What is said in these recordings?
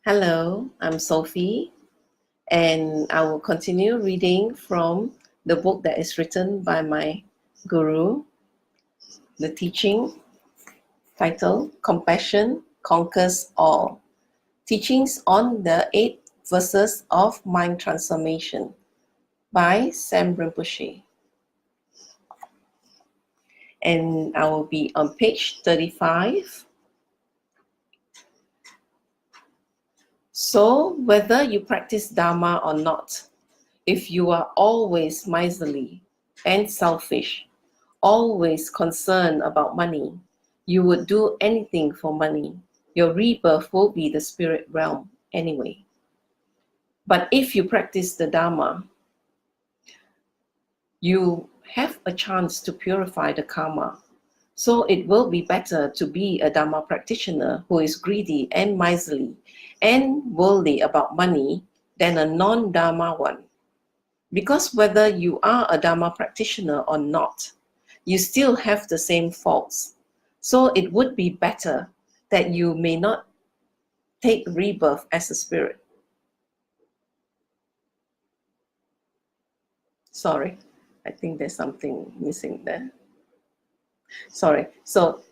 Hello, I'm Sophie, and I will continue reading from the book that is written by my guru, the teaching title, Compassion Conquers All. Teachings on the 8 Verses of Mind Transformation by Sam Rinpoche. And I will be on page 35. So, whether you practice Dharma or not, if you are always miserly and selfish, always concerned about money, you would do anything for money. Your rebirth will be the spirit realm anyway. But if you practice the Dharma, you have a chance to purify the karma. So it will be better to be a Dharma practitioner who is greedy and miserly and worldly about money than a non-Dharma one. Because whether you are a Dharma practitioner or not, you still have the same faults. So it would be better that you may not take rebirth as a spirit. Sorry, I think there's something missing there. Sorry. So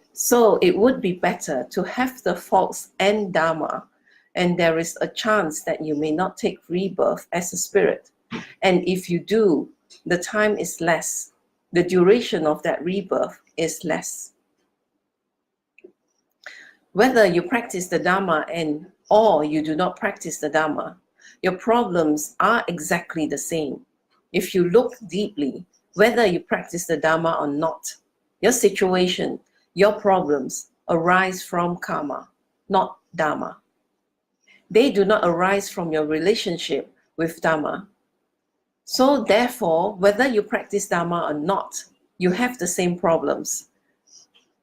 it would be better to have the faults and Dharma, and there is a chance that you may not take rebirth as a spirit. And if you do, the time is less. The duration of that rebirth is less. Whether you practice the Dharma or you do not practice the Dharma, your problems are exactly the same. If you look deeply, whether you practice the Dharma or not, your situation, your problems arise from karma, not Dharma. They do not arise from your relationship with Dharma. So therefore, whether you practice Dharma or not, you have the same problems.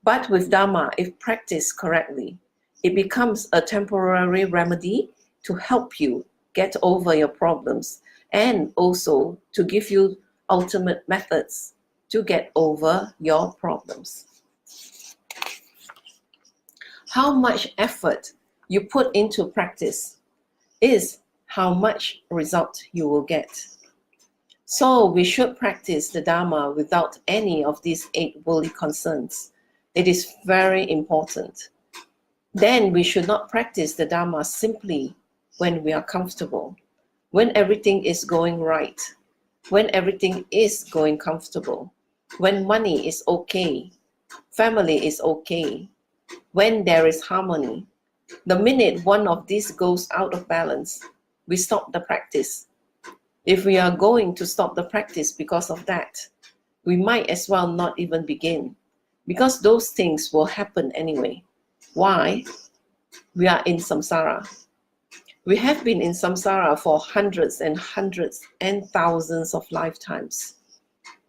But with Dharma, if practiced correctly, it becomes a temporary remedy to help you get over your problems and also to give you ultimate methods to get over your problems. How much effort you put into practice is how much result you will get. So we should practice the Dharma without any of these 8 worldly concerns. It is very important. Then we should not practice the Dharma simply when we are comfortable, when everything is going right, when everything is going comfortable, when money is okay, family is okay, when there is harmony. The minute one of these goes out of balance, we stop the practice. If we are going to stop the practice because of that, we might as well not even begin, because those things will happen anyway. Why? We are in samsara. We have been in samsara for hundreds and hundreds and thousands of lifetimes.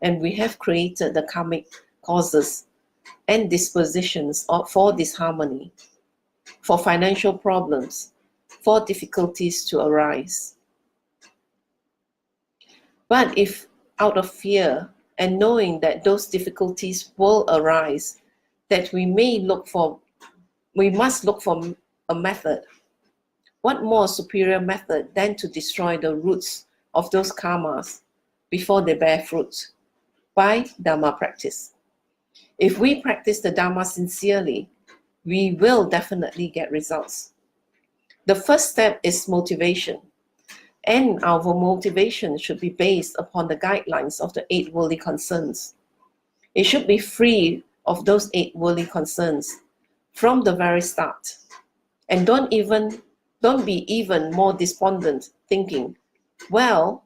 And we have created the karmic causes and dispositions for disharmony, for financial problems, for difficulties to arise. But if out of fear and knowing that those difficulties will arise, that we must look for a method. What more superior method than to destroy the roots of those karmas before they bear fruit? By Dharma practice. If we practice the Dharma sincerely, we will definitely get results. The first step is motivation. And our motivation should be based upon the guidelines of the 8 worldly concerns. It should be free of those 8 worldly concerns from the very start. And don't be even more despondent thinking, well,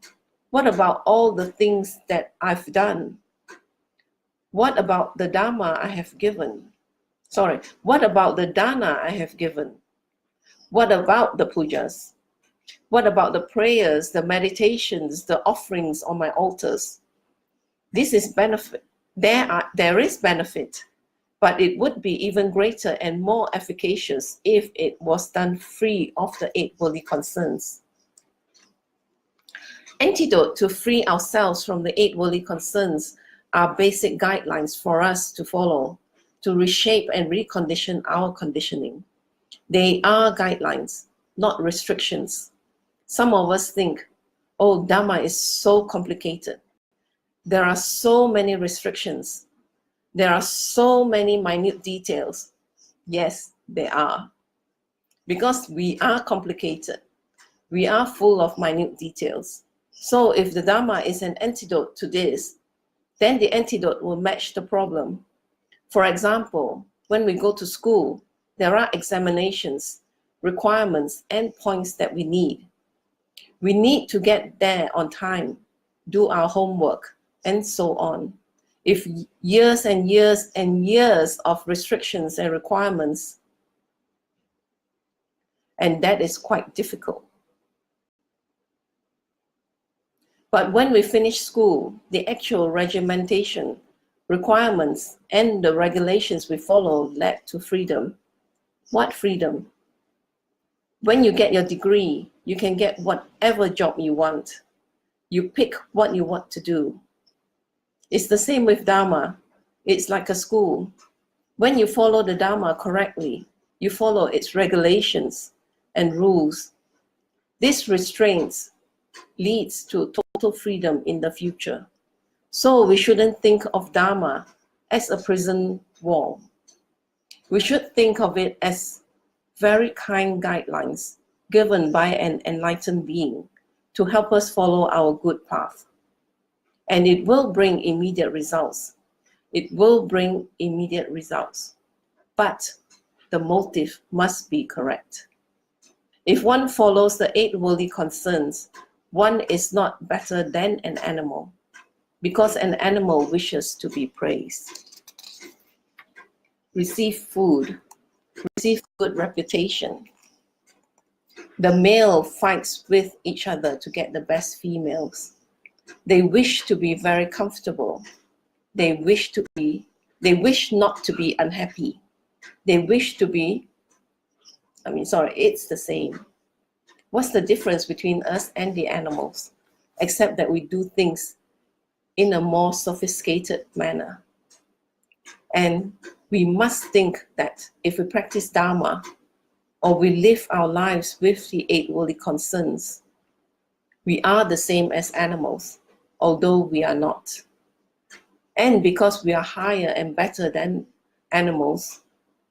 what about all the things that I've done? What about the Dharma I have given? What about the dana I have given? What about the pujas? What about the prayers, the meditations, the offerings on my altars? This is benefit. There is benefit, but it would be even greater and more efficacious if it was done free of the 8 worldly concerns. Antidote to free ourselves from the 8 worldly concerns are basic guidelines for us to follow, to reshape and recondition our conditioning. They are guidelines. not restrictions. Some of us think, oh, Dharma is so complicated. There are so many restrictions. There are so many minute details. Yes, there are. Because we are complicated. We are full of minute details. So if the Dharma is an antidote to this, then the antidote will match the problem. For example, when we go to school, there are examinations, requirements, and points that we need. We need to get there on time, do our homework, and so on. If years and years and years of restrictions and requirements, and that is quite difficult. But when we finish school, the actual regimentation, requirements, and the regulations we follow led to freedom. What freedom? When you get your degree, you can get whatever job you want. You pick what you want to do. It's the same with Dharma. It's like a school. When you follow the Dharma correctly, you follow its regulations and rules. This restraints leads to total freedom in the future. So we shouldn't think of Dharma as a prison wall. We should think of it as very kind guidelines given by an enlightened being to help us follow our good path. And it will bring immediate results. It will bring immediate results. But the motive must be correct. If one follows the 8 worldly concerns, one is not better than an animal, because an animal wishes to be praised. Receive food, receive good reputation. The male fights with each other to get the best females. They wish to be very comfortable. They wish not to be unhappy. They wish to be, it's the same. What's the difference between us and the animals? Except that we do things in a more sophisticated manner. And we must think that if we practice Dharma, or we live our lives with the 8 worldly concerns, we are the same as animals, although we are not. And because we are higher and better than animals,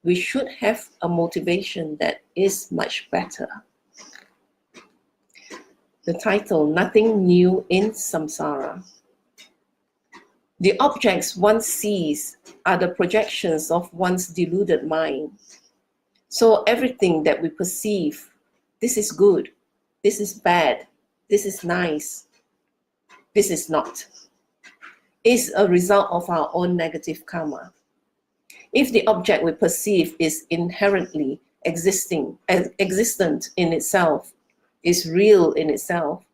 we should have a motivation that is much better. The title, Nothing New in Samsara. The objects one sees are the projections of one's deluded mind. So everything that we perceive, this is good, this is bad, this is nice, this is not, is a result of our own negative karma. If the object we perceive is inherently existent in itself, is real in itself,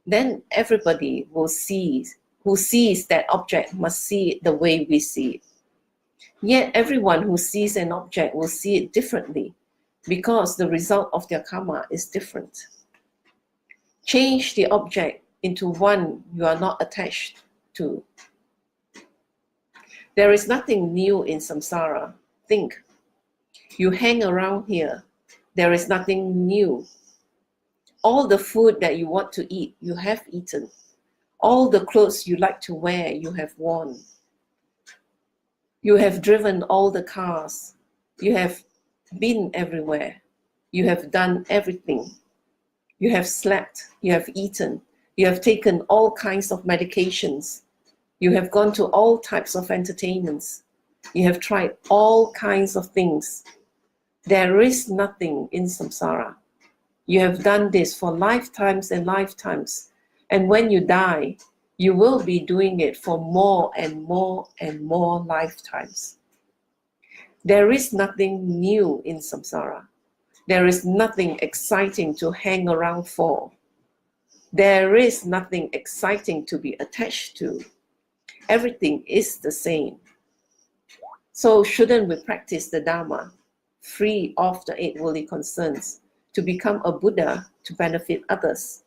then everybody who sees that object must see it the way we see it. Yet everyone who sees an object will see it differently because the result of their karma is different. Change the object into one you are not attached to. There is nothing new in samsara. Think. You hang around here. There is nothing new. All the food that you want to eat, you have eaten. All the clothes you like to wear, you have worn. You have driven all the cars. You have been everywhere. You have done everything. You have slept. You have eaten. You have taken all kinds of medications. You have gone to all types of entertainments. You have tried all kinds of things. There is nothing in samsara. You have done this for lifetimes and lifetimes. And when you die, you will be doing it for more and more and more lifetimes. There is nothing new in samsara. There is nothing exciting to hang around for. There is nothing exciting to be attached to. Everything is the same. So shouldn't we practice the Dharma, free of the 8 worldly concerns, to become a Buddha to benefit others?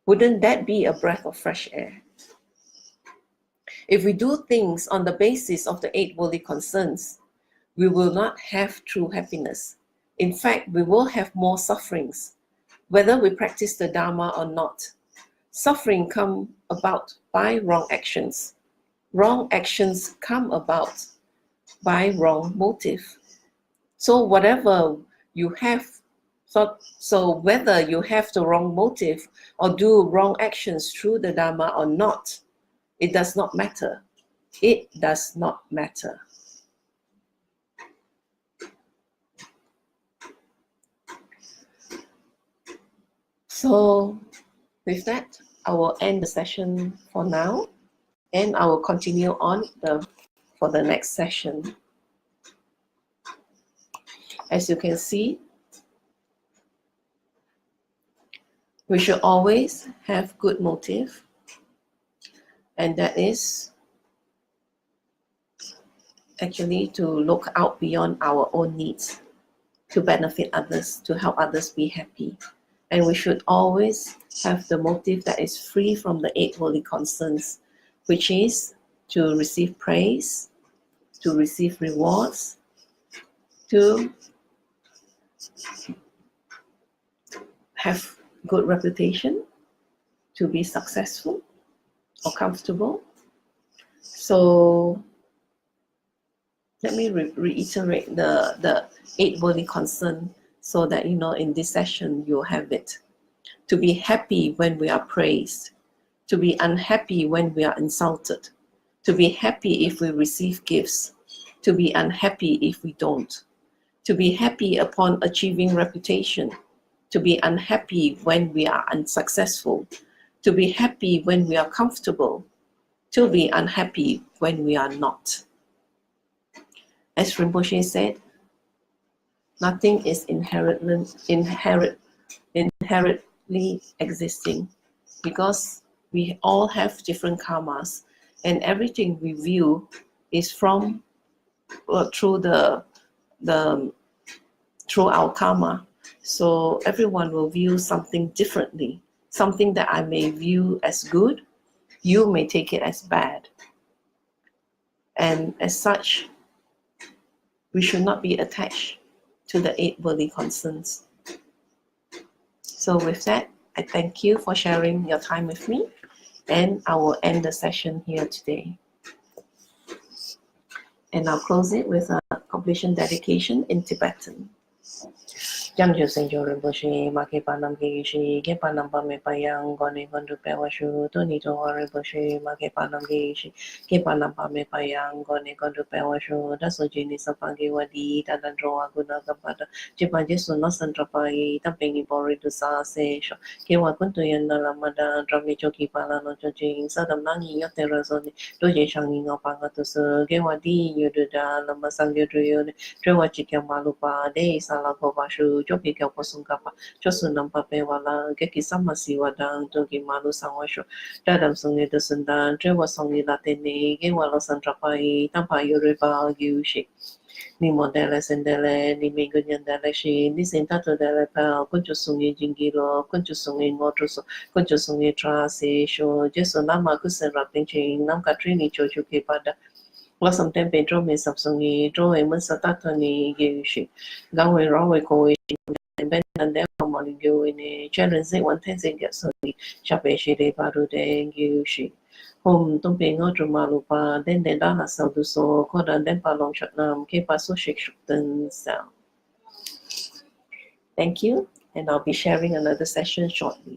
Wouldn't that be a breath of fresh air? If we do things on the basis of the 8 worldly concerns, we will not have true happiness. In fact, we will have more sufferings, whether we practice the Dharma or not. Suffering come about by wrong actions. Wrong actions come about by wrong motive. So whatever you have, so whether you have the wrong motive or do wrong actions through the Dharma or not, it does not matter. It does not matter. So with that, I will end the session for now, and I will continue on for the next session. As you can see, we should always have good motive, and that is actually to look out beyond our own needs, to benefit others, to help others be happy. And we should always have the motive that is free from the 8 worldly concerns, which is to receive praise, to receive rewards, to have good reputation, to be successful or comfortable. So let me reiterate the 8 worldly concern, so that in this session you'll have it. To be happy when we are praised, to be unhappy when we are insulted, to be happy if we receive gifts, to be unhappy if we don't, to be happy upon achieving reputation, to be unhappy when we are unsuccessful, to be happy when we are comfortable, to be unhappy when we are not. As Rinpoche said, nothing is inherently existing, because we all have different karmas, and everything we view is from through through our karma. So everyone will view something differently. Something that I may view as good, you may take it as bad. And as such, we should not be attached to the 8 worldly concerns. So with that, I thank you for sharing your time with me, and I will end the session here today. And I'll close it with a completion dedication in Tibetan. Jangjo Senjo Rinpoche, Make Panam Geishi, Ge Panam Pame Payang, Gone Gondu Pewashu, Tonito Rinpoche, Make Panam Geishi, Ge Panam Pame Payang, Gone Gondu Pewashu, Dasojini Sapangi Wadi, Tadandro Aguna Kapada, Jipajesu Nosantrapai, Tampingi Bori to Sa Sesho, Kewa Kuntu Yanda Lamada, Dramichoki Palano Jojing, Sadam Nani Yoterazoni, Doje Shangi Opangatusu, Gewadi, Yududa, Lamasang Yudriyon, Trewa Chikia Malupa, De Salakobashu, Joki Kaposungapa, Josunampa Pewala, Geki Samasi Wadang, Dogi Malu Sangwasho, Dadam Sungi the Sundan, Trewa Songi Latene, Gewalo Santrapai, Tampa Yuriba, Yushi. Ni modeles and dele, ni megunyan deleshi, ni sentato dele pel, concho sungi jingilo, concho sungi ngotroso, concho sungi trase, sho, jeso nama kusen rapin ching, nam katrini chochu kepada. Wasam tempe drome sapsungi, drome musatatani yushi, gawe rawe koe, ben and then molingo in a challenge, one tensing get sunny, chapeshi de baru de yushi. Home tumping out malupa, then the dana sell do so, kodan then palong shatnam, kepa so shake shukten cell. Thank you, and I'll be sharing another session shortly.